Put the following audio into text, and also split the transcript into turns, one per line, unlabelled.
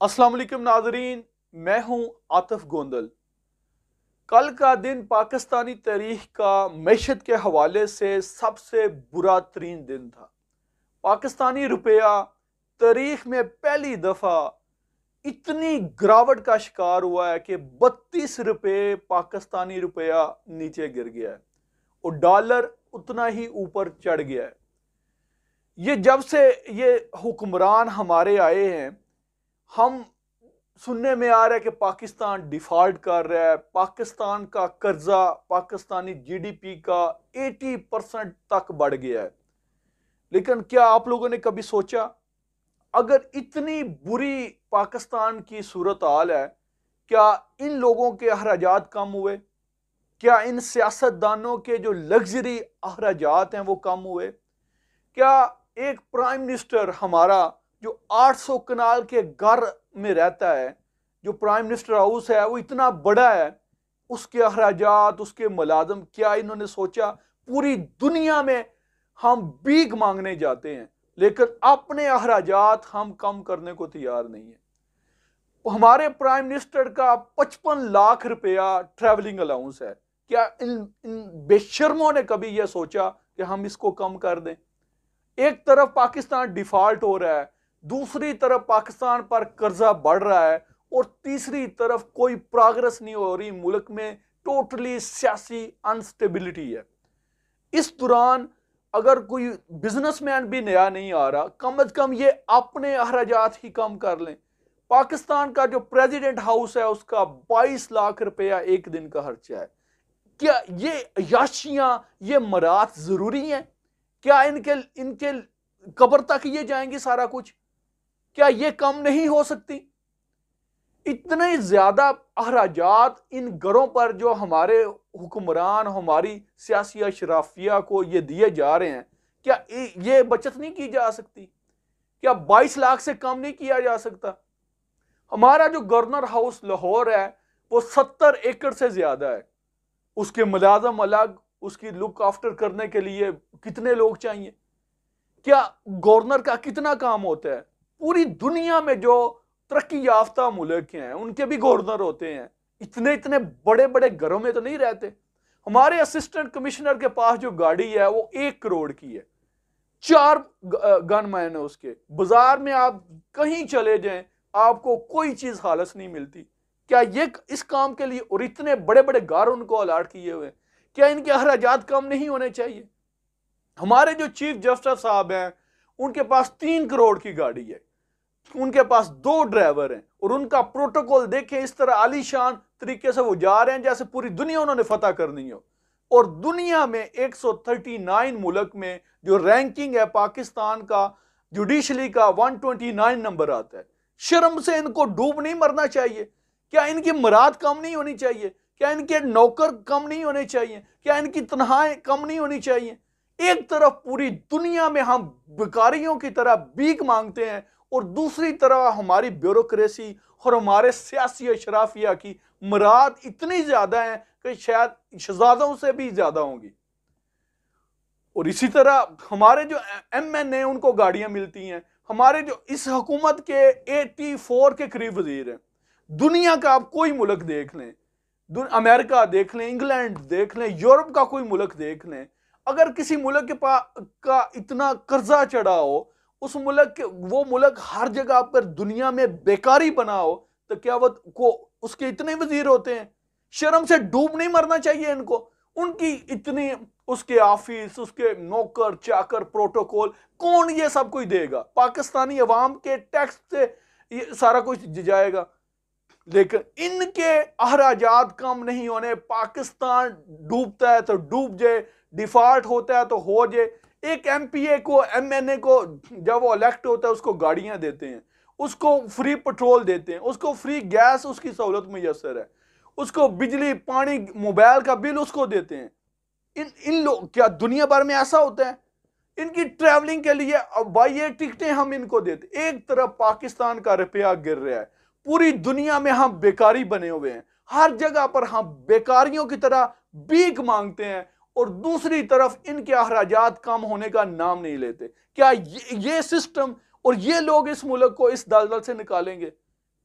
अस्सलाम वालेकुम नाजरीन, मैं हूं आतिफ गोंदल। कल का दिन पाकिस्तानी तारीख का मैशत के हवाले से सबसे बुरा तरीन दिन था। पाकिस्तानी रुपया तारीख में पहली दफ़ा इतनी गिरावट का शिकार हुआ है कि 32 रुपये पाकिस्तानी रुपया नीचे गिर गया है और डॉलर उतना ही ऊपर चढ़ गया है। ये जब से ये हुक्मरान हमारे आए हैं, हम सुनने में आ रहा है कि पाकिस्तान डिफॉल्ट कर रहा है, पाकिस्तान का कर्जा पाकिस्तानी जीडीपी का 80% तक बढ़ गया है। लेकिन क्या आप लोगों ने कभी सोचा, अगर इतनी बुरी पाकिस्तान की सूरत हाल है, क्या इन लोगों के अखराजात कम हुए? क्या इन सियासतदानों के जो लग्जरी अखराजात हैं वो कम हुए? क्या एक प्राइम मिनिस्टर हमारा जो 800 कनाल के घर में रहता है, जो प्राइम मिनिस्टर हाउस है वो इतना बड़ा है, उसके अखराजात, उसके मुलाजम, क्या इन्होंने सोचा? पूरी दुनिया में हम भीख मांगने जाते हैं लेकिन अपने अखराजात हम कम करने को तैयार नहीं है। हमारे प्राइम मिनिस्टर का 55 लाख रुपया ट्रैवलिंग अलाउंस है। क्या इन बेशर्मों ने कभी यह सोचा कि हम इसको कम कर दें? एक तरफ पाकिस्तान डिफॉल्ट हो रहा है, दूसरी तरफ पाकिस्तान पर कर्जा बढ़ रहा है और तीसरी तरफ कोई प्रोग्रेस नहीं हो रही। मुल्क में टोटली सियासी अनस्टेबिलिटी है। इस दौरान अगर कोई बिजनेसमैन भी नया नहीं आ रहा, कम से कम ये अपने अखराजात ही कम कर लें। पाकिस्तान का जो प्रेसिडेंट हाउस है उसका 22 लाख रुपया एक दिन का खर्चा है। क्या ये अयाशियां, ये मरात जरूरी हैं? क्या इनके इनके कब्र तक ये जाएंगी सारा कुछ? क्या ये कम नहीं हो सकती? इतने ज्यादा अखराजात इन घरों पर जो हमारे हुक्मरान, हमारी सियासी अशराफिया को ये दिए जा रहे हैं, क्या ये बचत नहीं की जा सकती? क्या 22 लाख से कम नहीं किया जा सकता? हमारा जो गवर्नर हाउस लाहौर है वो 70 एकड़ से ज्यादा है। उसके मुलाजम अलग, उसकी लुक आफ्टर करने के लिए कितने लोग चाहिए? क्या गवर्नर का कितना काम होता है? पूरी दुनिया में जो तरक्की याफ्ता मुल्क हैं उनके भी गवर्नर होते हैं। इतने इतने बड़े बड़े घरों में तो नहीं रहते। हमारे असिस्टेंट कमिश्नर के पास जो गाड़ी है वो 1 करोड़ की है, 4 गनमैन है उसके। बाजार में आप कहीं चले जाएं, आपको कोई चीज खालस नहीं मिलती। क्या ये इस काम के लिए, और इतने बड़े बड़े घर उनको अलाट किए हुए, क्या इनके अखराजात कम नहीं होने चाहिए? हमारे जो चीफ जस्टिस साहब हैं उनके पास 3 करोड़ की गाड़ी है, उनके पास 2 ड्राइवर हैं और उनका प्रोटोकॉल देखें, इस तरह आलीशान तरीके से वो जा रहे हैं जैसे पूरी दुनिया उन्होंने फतह करनी हो। और दुनिया में 139 मुल्क में जो रैंकिंग है पाकिस्तान का जुडिशली का 129 नंबर आता है। शर्म से इनको डूब नहीं मरना चाहिए? क्या इनकी मुराद कम नहीं होनी चाहिए? क्या इनके नौकर कम नहीं होने चाहिए? क्या इनकी तनख्वाहें कम नहीं होनी चाहिए? एक तरफ पूरी दुनिया में हम भिखारियों की तरह भीख मांगते हैं और दूसरी तरफ हमारी ब्यूरोक्रेसी और हमारे सियासी अशराफिया की मुराद इतनी ज्यादा है कि शायद शहजादों से भी ज्यादा होंगी। और इसी तरह हमारे जो MNA उनको गाड़ियां मिलती हैं। हमारे जो इस हुकूमत के 84 के करीब वजीर हैं। दुनिया का आप कोई मुल्क देख लें, अमेरिका देख लें, इंग्लैंड देख लें, यूरोप का कोई मुल्क देख लें, अगर किसी मुल्क के पास का इतना कर्जा चढ़ा हो, उस मुल्क के वो मुल्क हर जगह पर दुनिया में बेकारी बना हो, तो क्या वो को उसके इतने वजीर होते हैं? शर्म से डूब नहीं मरना चाहिए इनको? उनकी इतनी, उसके ऑफिस, उसके नौकर चाकर, प्रोटोकॉल, कौन ये सब कुछ देगा? पाकिस्तानी अवाम के टैक्स से ये सारा कुछ जाएगा। लेकिन इनके अखराजात कम नहीं होने, पाकिस्तान डूबता है तो डूब जाए, डिफॉल्ट होता है तो हो जाए। एक MPA को, MNA को जब वो इलेक्ट होता है उसको गाड़ियां देते हैं, उसको फ्री पेट्रोल देते हैं, उसको फ्री गैस, उसकी सहूलत मुयसर है, उसको बिजली पानी मोबाइल का बिल उसको देते हैं। इन लोग, क्या दुनिया भर में ऐसा होता है? इनकी ट्रैवलिंग के लिए भाई ये टिकटें हम इनको देते। एक तरफ पाकिस्तान का रुपया गिर रहा है, पूरी दुनिया में हम बेकारी बने हुए हैं, हर जगह पर हम बेकारियों की तरह भीख मांगते हैं और दूसरी तरफ इनके अखराजात कम होने का नाम नहीं लेते। क्या ये सिस्टम और ये लोग इस मुल्क को इस दलदल से निकालेंगे?